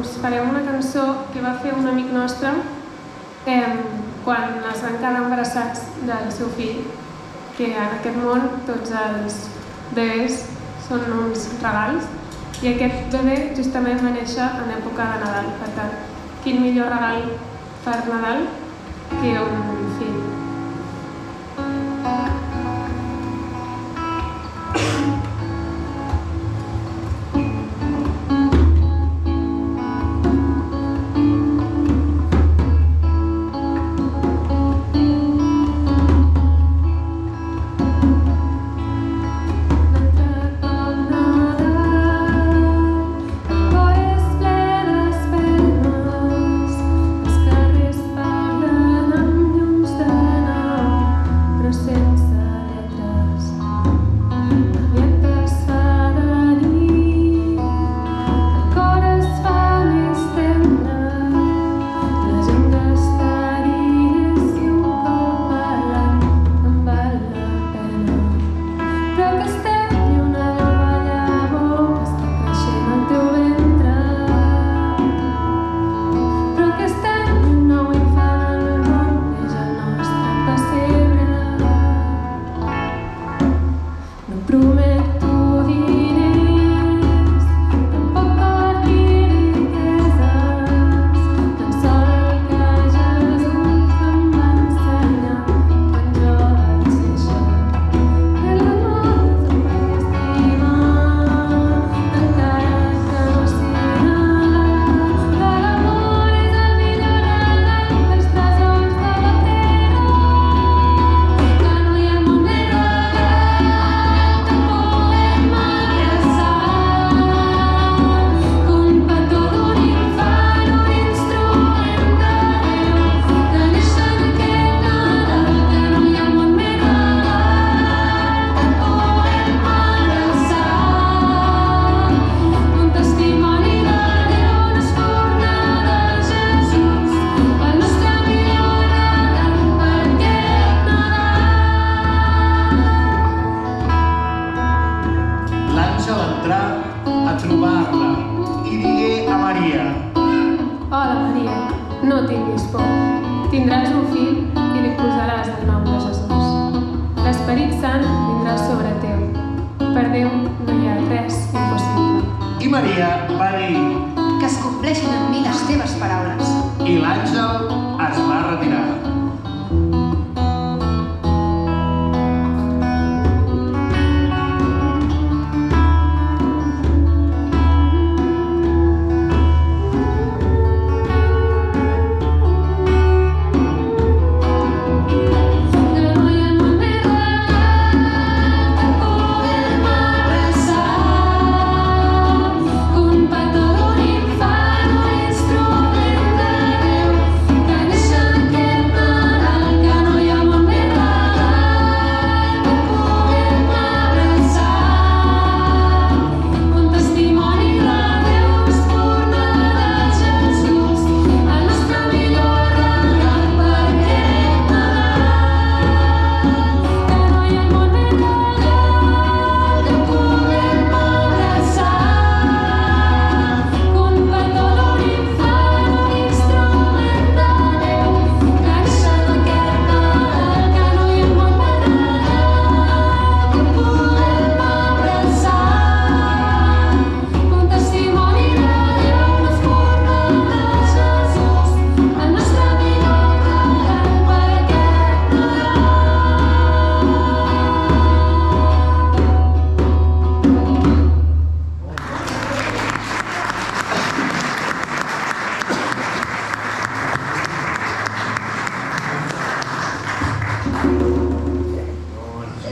us farem una cançó que va fer un amic nostre quan es van quedar embarassats del seu fill, que en aquest món tots els bebès són uns regals, i aquest bebè justament va néixer en època de Nadal. Per tant, quin millor regal per Nadal que un fill. A trobar-la i digué a Maria: Hola Maria, no tinguis por, tindràs un fill i li posaràs el nom de Jesús. L'Esperit Sant vindrà sobre teu, per Déu no hi ha res impossible. I Maria va dir: Que es compleixin en mi les teves paraules. I l'àngel